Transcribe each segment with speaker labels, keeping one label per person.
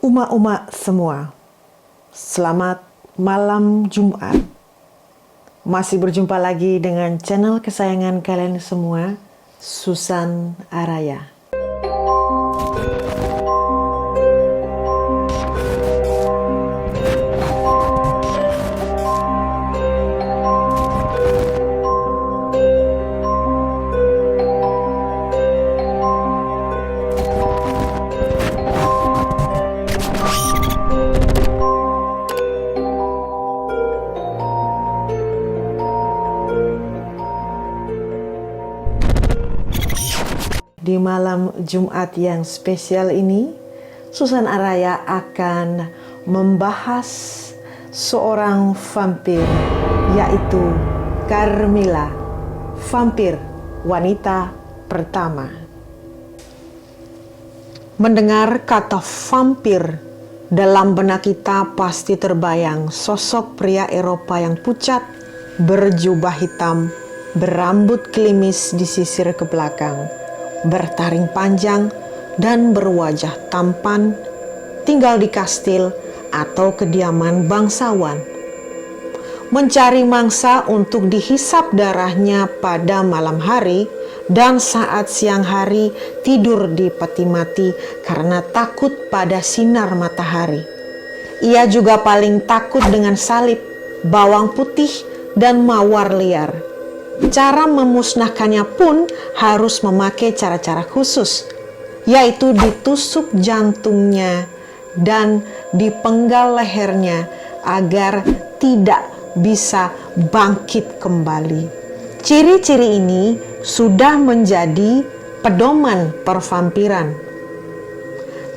Speaker 1: Umat-umat semua, selamat malam Jumat. Masih berjumpa lagi dengan channel kesayangan kalian semua, Susan Araya. Di malam Jumat yang spesial ini, Susan Araya akan membahas seorang vampir, yaitu Carmilla, vampir wanita pertama. Mendengar kata vampir, dalam benak kita pasti terbayang sosok pria Eropa yang pucat, berjubah hitam, berambut klimis disisir ke belakang, bertaring panjang dan berwajah tampan, tinggal di kastil atau kediaman bangsawan. Mencari mangsa untuk dihisap darahnya pada malam hari, dan saat siang hari tidur di peti mati karena takut pada sinar matahari. Ia juga paling takut dengan salib, bawang putih, dan mawar liar. Cara memusnahkannya pun harus memakai cara-cara khusus, yaitu ditusuk jantungnya dan dipenggal lehernya agar tidak bisa bangkit kembali. Ciri-ciri ini sudah menjadi pedoman pervampiran.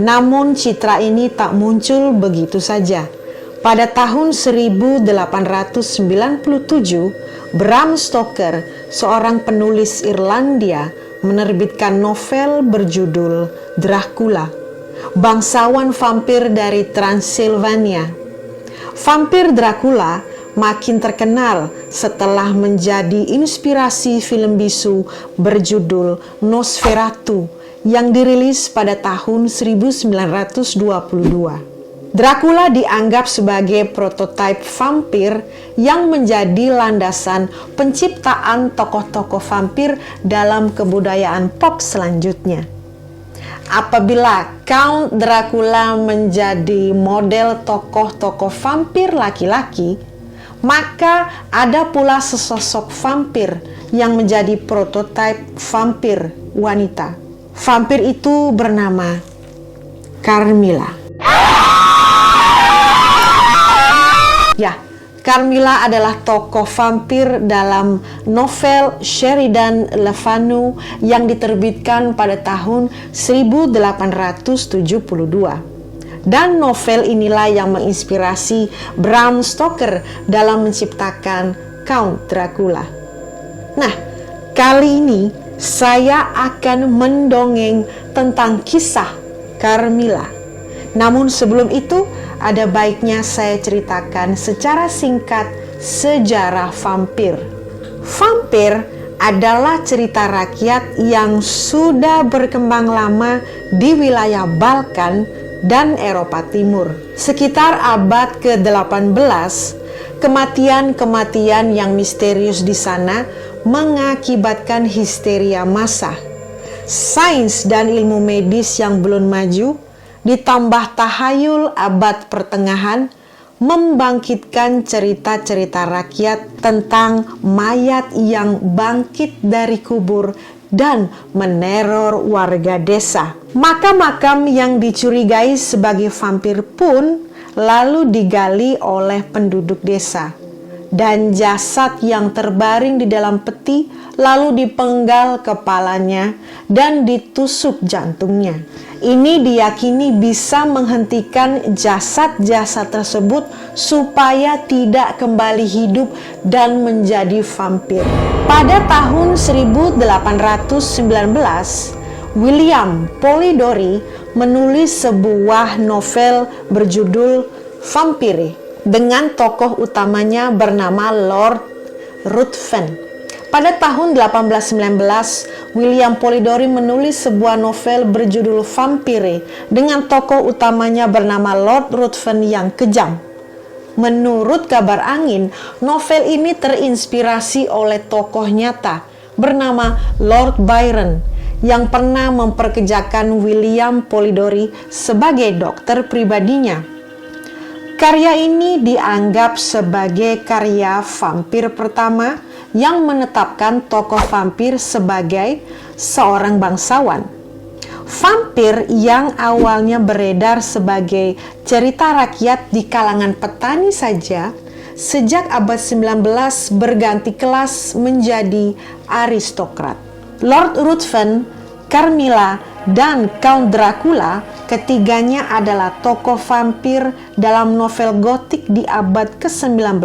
Speaker 1: Namun citra ini tak muncul begitu saja. Pada tahun 1897, Bram Stoker, seorang penulis Irlandia, menerbitkan novel berjudul Dracula, bangsawan vampir dari Transilvania. Vampir Dracula makin terkenal setelah menjadi inspirasi film bisu berjudul Nosferatu yang dirilis pada tahun 1922. Dracula dianggap sebagai prototipe vampir yang menjadi landasan penciptaan tokoh-tokoh vampir dalam kebudayaan pop selanjutnya. Apabila Count Dracula menjadi model tokoh-tokoh vampir laki-laki, maka ada pula sesosok vampir yang menjadi prototipe vampir wanita. Vampir itu bernama Carmilla. Ya, Carmilla adalah tokoh vampir dalam novel Sheridan Le Fanu yang diterbitkan pada tahun 1872. Dan novel inilah yang menginspirasi Bram Stoker dalam menciptakan Count Dracula. Nah, kali ini saya akan mendongeng tentang kisah Carmilla. Namun sebelum itu, ada baiknya saya ceritakan secara singkat sejarah vampir. Vampir adalah cerita rakyat yang sudah berkembang lama di wilayah Balkan dan Eropa Timur. Sekitar abad ke-18, kematian-kematian yang misterius di sana mengakibatkan histeria massa. Sains dan ilmu medis yang belum maju ditambah tahayul abad pertengahan membangkitkan cerita-cerita rakyat tentang mayat yang bangkit dari kubur dan meneror warga desa. Makam-makam yang dicurigai sebagai vampir pun lalu digali oleh penduduk desa, dan jasad yang terbaring di dalam peti lalu dipenggal kepalanya dan ditusuk jantungnya. Ini diyakini bisa menghentikan jasad-jasad tersebut supaya tidak kembali hidup dan menjadi vampir. Pada tahun 1819, William Polidori menulis sebuah novel berjudul Vampire dengan tokoh utamanya bernama Lord Ruthven. Pada tahun 1819, William Polidori menulis sebuah novel berjudul Vampire dengan tokoh utamanya bernama Lord Ruthven yang kejam. Menurut kabar angin, novel ini terinspirasi oleh tokoh nyata bernama Lord Byron yang pernah memperkerjakan William Polidori sebagai dokter pribadinya. Karya ini dianggap sebagai karya vampir pertama yang menetapkan tokoh vampir sebagai seorang bangsawan. Vampir yang awalnya beredar sebagai cerita rakyat di kalangan petani saja, sejak abad 19 berganti kelas menjadi aristokrat. Lord Ruthven, Carmilla, dan Count Dracula, ketiganya adalah tokoh vampir dalam novel gotik di abad ke-19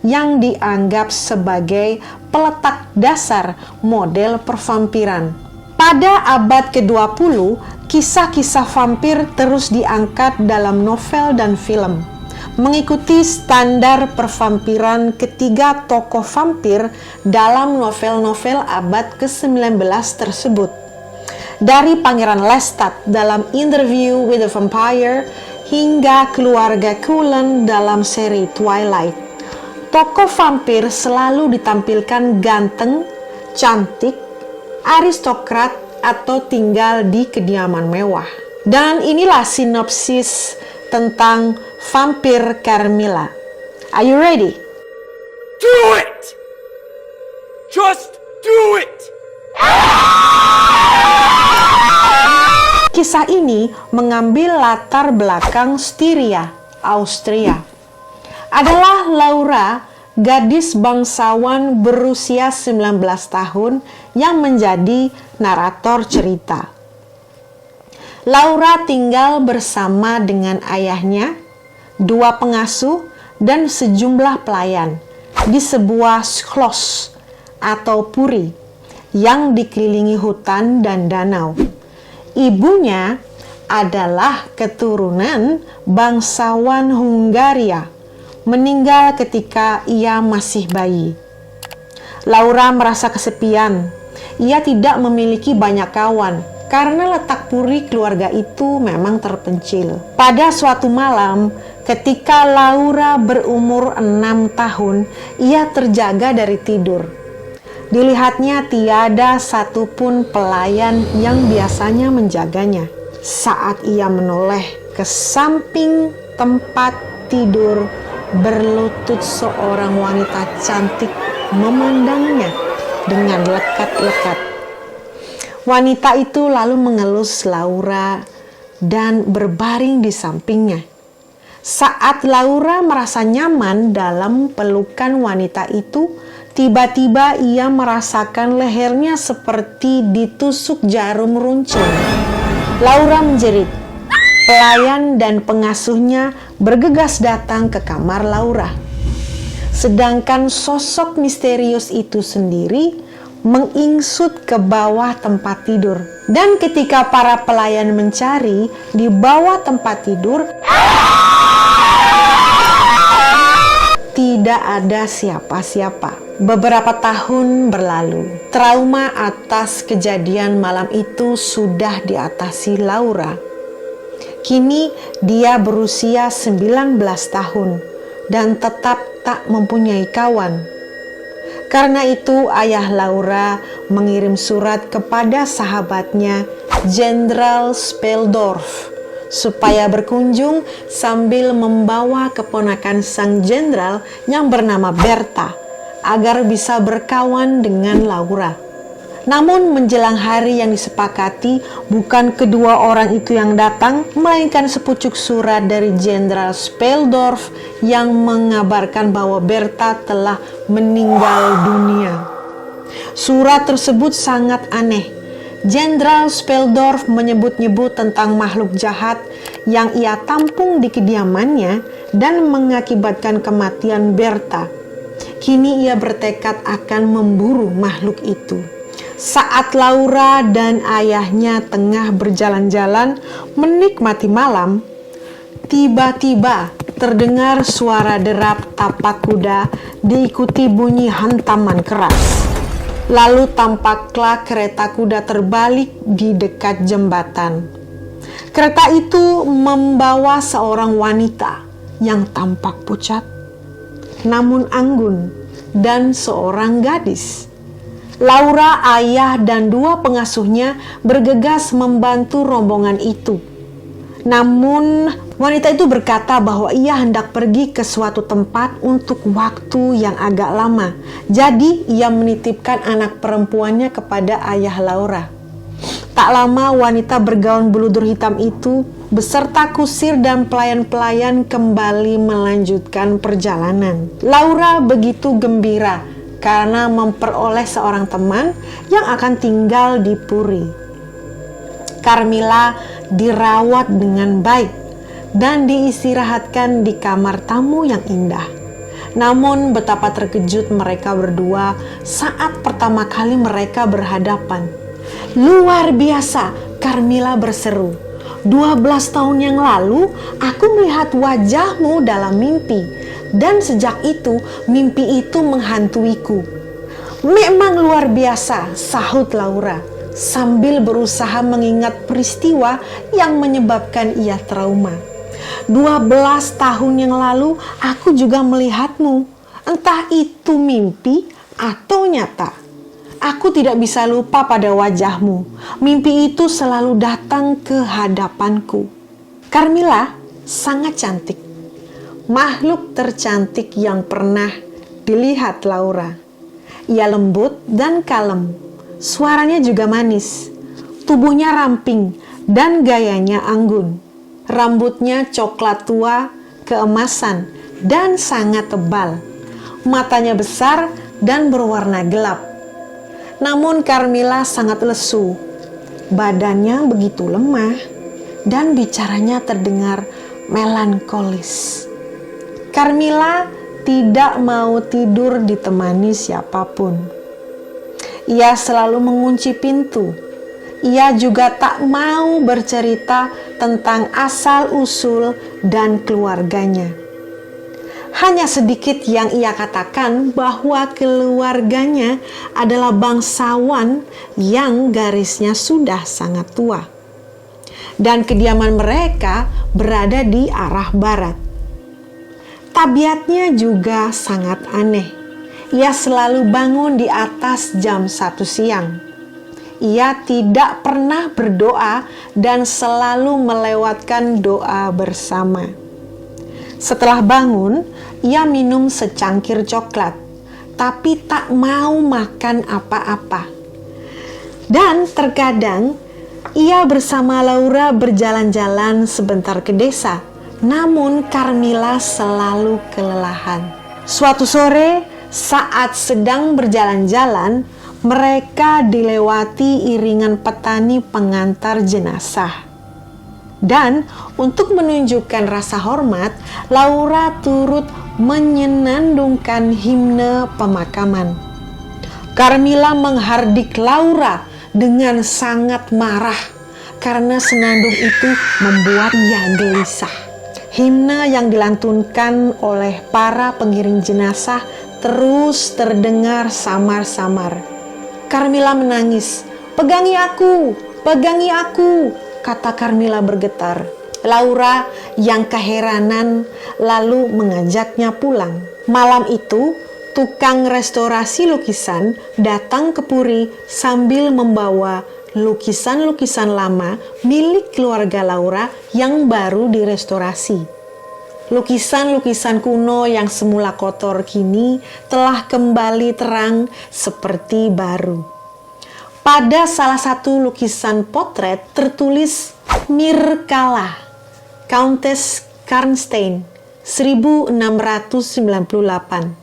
Speaker 1: yang dianggap sebagai peletak dasar model pervampiran. Pada abad ke-20, kisah-kisah vampir terus diangkat dalam novel dan film, mengikuti standar pervampiran ketiga tokoh vampir dalam novel-novel abad ke-19 tersebut. Dari Pangeran Lestat dalam Interview with a Vampire hingga keluarga Cullen dalam seri Twilight, tokoh vampir selalu ditampilkan ganteng, cantik, aristokrat, atau tinggal di kediaman mewah. Dan inilah sinopsis tentang vampir Carmilla. Are you ready?
Speaker 2: Do it! Just do it!
Speaker 1: Kisah ini mengambil latar belakang Styria, Austria. Adalah Laura, gadis bangsawan berusia 19 tahun yang menjadi narator cerita. Laura tinggal bersama dengan ayahnya, 2 pengasuh, dan sejumlah pelayan di sebuah schloss atau puri yang dikelilingi hutan dan danau. Ibunya adalah keturunan bangsawan Hungaria, meninggal ketika ia masih bayi. Laura merasa kesepian. Ia tidak memiliki banyak kawan karena letak puri keluarga itu memang terpencil. Pada suatu malam, ketika Laura berumur 6 tahun, ia terjaga dari tidur. Dilihatnya tiada satupun pelayan yang biasanya menjaganya. Saat ia menoleh ke samping tempat tidur, berlutut seorang wanita cantik memandangnya dengan lekat-lekat. Wanita itu lalu mengelus Laura dan berbaring di sampingnya. Saat Laura merasa nyaman dalam pelukan wanita itu, tiba-tiba ia merasakan lehernya seperti ditusuk jarum runcing. Laura menjerit. Pelayan dan pengasuhnya bergegas datang ke kamar Laura. Sedangkan sosok misterius itu sendiri mengingsut ke bawah tempat tidur. Dan ketika para pelayan mencari di bawah tempat tidur, tidak ada siapa-siapa. Beberapa tahun berlalu. Trauma atas kejadian malam itu sudah diatasi Laura. Kini dia berusia 19 tahun dan tetap tak mempunyai kawan. Karena itu ayah Laura mengirim surat kepada sahabatnya Jenderal Speldorf supaya berkunjung sambil membawa keponakan sang jenderal yang bernama Bertha agar bisa berkawan dengan Laura. Namun menjelang hari yang disepakati, bukan kedua orang itu yang datang, melainkan sepucuk surat dari Jenderal Speldorf yang mengabarkan bahwa Bertha telah meninggal dunia. Surat tersebut sangat aneh. Jenderal Speldorf menyebut-nyebut tentang makhluk jahat yang ia tampung di kediamannya dan mengakibatkan kematian Bertha. Kini ia bertekad akan memburu makhluk itu. Saat Laura dan ayahnya tengah berjalan-jalan menikmati malam, tiba-tiba terdengar suara derap tapak kuda diikuti bunyi hantaman keras. Lalu tampaklah kereta kuda terbalik di dekat jembatan. Kereta itu membawa seorang wanita yang tampak pucat, namun anggun, dan seorang gadis. Laura, ayah, dan 2 pengasuhnya bergegas membantu rombongan itu. Namun, wanita itu berkata bahwa ia hendak pergi ke suatu tempat untuk waktu yang agak lama. Jadi, ia menitipkan anak perempuannya kepada ayah Laura. Tak lama, wanita bergaun buludur hitam itu beserta kusir dan pelayan-pelayan kembali melanjutkan perjalanan. Laura begitu gembira karena memperoleh seorang teman yang akan tinggal di Puri. Carmilla dirawat dengan baik dan diistirahatkan di kamar tamu yang indah. Namun betapa terkejut mereka berdua saat pertama kali mereka berhadapan. "Luar biasa," Carmilla berseru. "12 tahun yang lalu aku melihat wajahmu dalam mimpi, dan sejak itu mimpi itu menghantuiku." "Memang luar biasa," sahut Laura sambil berusaha mengingat peristiwa yang menyebabkan ia trauma. "12 tahun yang lalu aku juga melihatmu, entah itu mimpi atau nyata. Aku tidak bisa lupa pada wajahmu. Mimpi itu selalu datang ke hadapanku." Carmilla sangat cantik, makhluk tercantik yang pernah dilihat Laura. Ia lembut dan kalem, suaranya juga manis, tubuhnya ramping dan gayanya anggun. Rambutnya coklat tua keemasan dan sangat tebal. Matanya besar dan berwarna gelap. Namun Carmilla sangat lesu. Badannya begitu lemah dan bicaranya terdengar melankolis. Carmilla tidak mau tidur ditemani siapapun. Ia selalu mengunci pintu. Ia juga tak mau bercerita tentang asal-usul dan keluarganya. Hanya sedikit yang ia katakan bahwa keluarganya adalah bangsawan yang garisnya sudah sangat tua. Dan kediaman mereka berada di arah barat. Tabiatnya juga sangat aneh. Ia selalu bangun di atas jam 1 siang. Ia tidak pernah berdoa dan selalu melewatkan doa bersama. Setelah bangun, ia minum secangkir coklat, tapi tak mau makan apa-apa. Dan terkadang, ia bersama Laura berjalan-jalan sebentar ke desa, namun Carmilla selalu kelelahan. Suatu sore, saat sedang berjalan-jalan, mereka dilewati iringan petani pengantar jenazah. Dan untuk menunjukkan rasa hormat, Laura turut menyenandungkan himne pemakaman. Carmilla menghardik Laura dengan sangat marah karena senandung itu membuat ia gelisah. Himne yang dilantunkan oleh para pengiring jenazah terus terdengar samar-samar. Carmilla menangis. "Pegangi aku, pegangi aku," kata Carmilla bergetar. Laura yang keheranan lalu mengajaknya pulang. Malam itu, tukang restorasi lukisan datang ke Puri sambil membawa lukisan-lukisan lama milik keluarga Laura yang baru direstorasi. Lukisan-lukisan kuno yang semula kotor kini telah kembali terang seperti baru. Pada salah satu lukisan potret tertulis Mircalla, Countess Karnstein, 1698.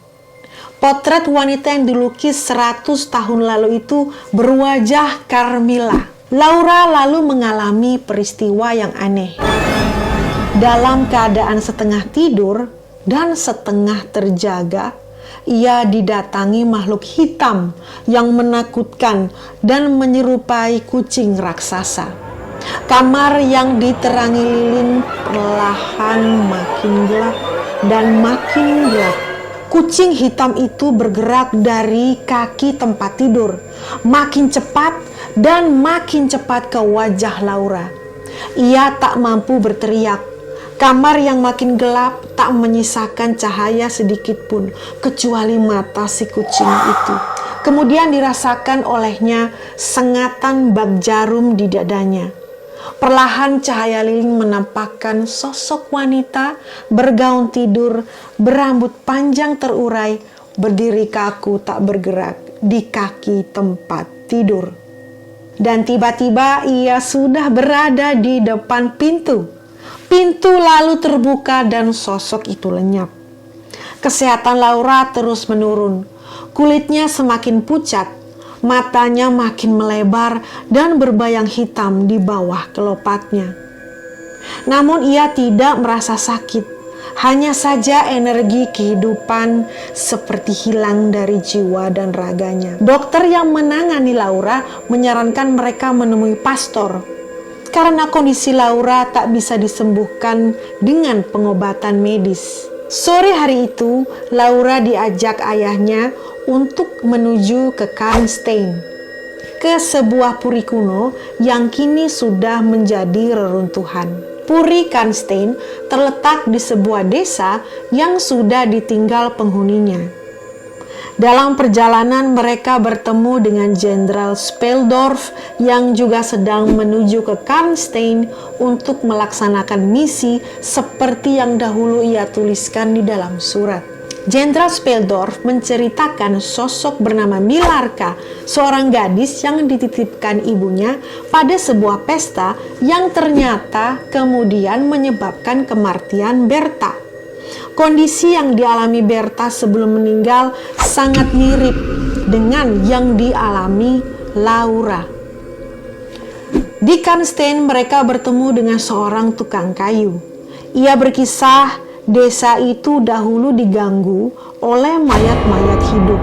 Speaker 1: Potret wanita yang dilukis 100 tahun lalu itu berwajah Carmilla. Laura lalu mengalami peristiwa yang aneh. Dalam keadaan setengah tidur dan setengah terjaga, ia didatangi makhluk hitam yang menakutkan dan menyerupai kucing raksasa. Kamar yang diterangi lilin perlahan makin gelap dan makin gelap. Kucing hitam itu bergerak dari kaki tempat tidur, makin cepat dan makin cepat ke wajah Laura. Ia tak mampu berteriak. Kamar yang makin gelap tak menyisakan cahaya sedikit pun, kecuali mata si kucing itu. Kemudian dirasakan olehnya sengatan bak jarum di dadanya. Perlahan cahaya lilin menampakkan sosok wanita bergaun tidur, berambut panjang terurai, berdiri kaku tak bergerak di kaki tempat tidur. Dan tiba-tiba ia sudah berada di depan pintu. Pintu lalu terbuka dan sosok itu lenyap. Kesehatan Laura terus menurun. Kulitnya semakin pucat, matanya makin melebar dan berbayang hitam di bawah kelopaknya. Namun ia tidak merasa sakit, hanya saja energi kehidupan seperti hilang dari jiwa dan raganya. Dokter yang menangani Laura menyarankan mereka menemui pastor, karena kondisi Laura tak bisa disembuhkan dengan pengobatan medis. Sore hari itu, Laura diajak ayahnya untuk menuju ke Karnstein, ke sebuah puri kuno yang kini sudah menjadi reruntuhan. Puri Karnstein terletak di sebuah desa yang sudah ditinggal penghuninya. Dalam perjalanan mereka bertemu dengan Jenderal Speldorf yang juga sedang menuju ke Karnstein untuk melaksanakan misi seperti yang dahulu ia tuliskan di dalam surat. Jenderal Speldorf menceritakan sosok bernama Milarka, seorang gadis yang dititipkan ibunya pada sebuah pesta yang ternyata kemudian menyebabkan kematian Berta. Kondisi yang dialami Berta sebelum meninggal sangat mirip dengan yang dialami Laura. Di Karnstein mereka bertemu dengan seorang tukang kayu. Ia berkisah desa itu dahulu diganggu oleh mayat-mayat hidup,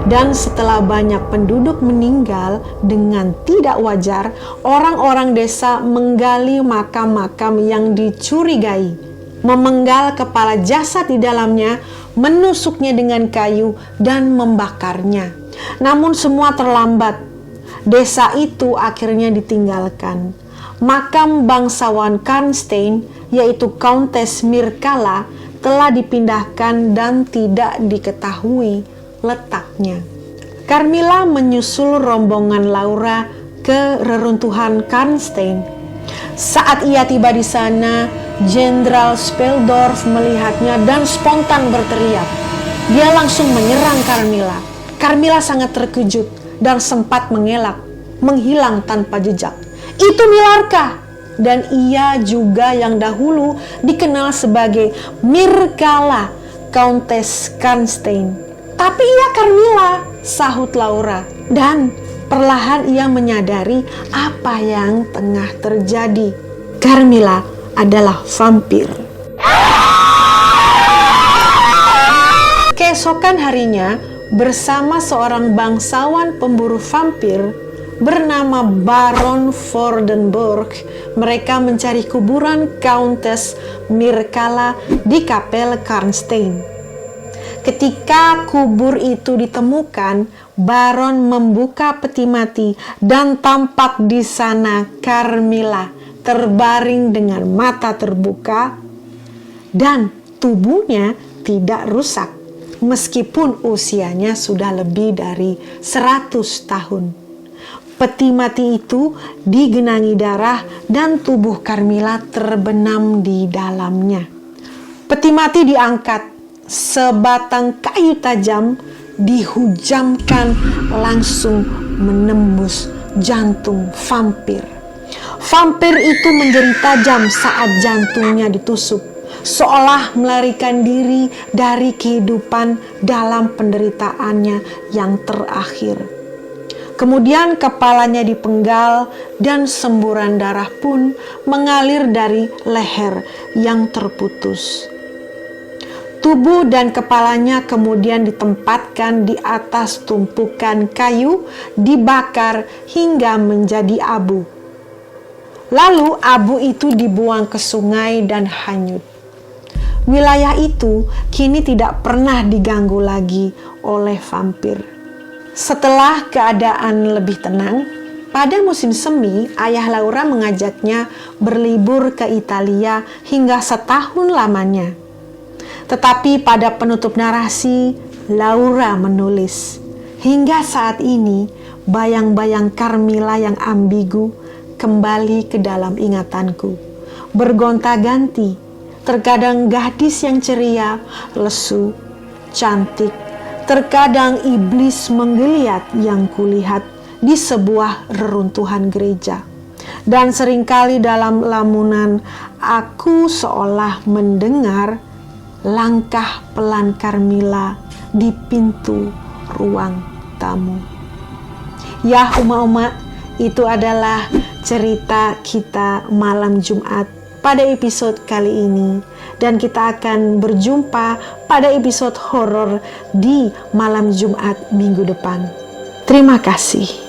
Speaker 1: dan setelah banyak penduduk meninggal dengan tidak wajar, orang-orang desa menggali makam-makam yang dicurigai, memenggal kepala jasad di dalamnya, menusuknya dengan kayu dan membakarnya. Namun semua terlambat. Desa itu akhirnya ditinggalkan. Makam bangsawan Karnstein, yaitu Countess Mirkala, telah dipindahkan dan tidak diketahui letaknya. Carmilla menyusul rombongan Laura ke reruntuhan Karnstein. Saat ia tiba di sana, Jenderal Speldorf melihatnya dan spontan berteriak. Dia langsung menyerang Carmilla. Carmilla sangat terkejut dan sempat mengelak, menghilang tanpa jejak. Itu Milarka, dan ia juga yang dahulu dikenal sebagai Mirkala, Countess Karnstein. Tapi ia Carmilla, sahut Laura, dan perlahan ia menyadari apa yang tengah terjadi. Carmilla adalah vampir. Keesokan harinya, bersama seorang bangsawan pemburu vampir bernama Baron Vordenburg, mereka mencari kuburan Countess Mirkala di Kapel Karnstein. Ketika kubur itu ditemukan, Baron membuka peti mati dan tampak di sana Carmilla terbaring dengan mata terbuka dan tubuhnya tidak rusak meskipun usianya sudah lebih dari 100 tahun. Peti mati itu digenangi darah dan tubuh Carmilla terbenam di dalamnya. Peti mati diangkat, sebatang kayu tajam dihujamkan langsung menembus jantung vampir. Vampir itu menjadi tajam saat jantungnya ditusuk, seolah melarikan diri dari kehidupan dalam penderitaannya yang terakhir. Kemudian kepalanya dipenggal dan semburan darah pun mengalir dari leher yang terputus. Tubuh dan kepalanya kemudian ditempatkan di atas tumpukan kayu, dibakar hingga menjadi abu. Lalu abu itu dibuang ke sungai dan hanyut. Wilayah itu kini tidak pernah diganggu lagi oleh vampir. Setelah keadaan lebih tenang, pada musim semi, ayah Laura mengajaknya berlibur ke Italia hingga setahun lamanya. Tetapi pada penutup narasi, Laura menulis, "Hingga saat ini, bayang-bayang Carmilla yang ambigu kembali ke dalam ingatanku. Bergonta-ganti, terkadang gadis yang ceria, lesu, cantik, terkadang iblis menggeliat yang kulihat di sebuah reruntuhan gereja. Dan seringkali dalam lamunan, aku seolah mendengar langkah pelan Carmilla di pintu ruang tamu." Ya Uma-Uma, itu adalah cerita kita malam Jumat pada episode kali ini. Dan kita akan berjumpa pada episode horor di malam Jumat minggu depan. Terima kasih.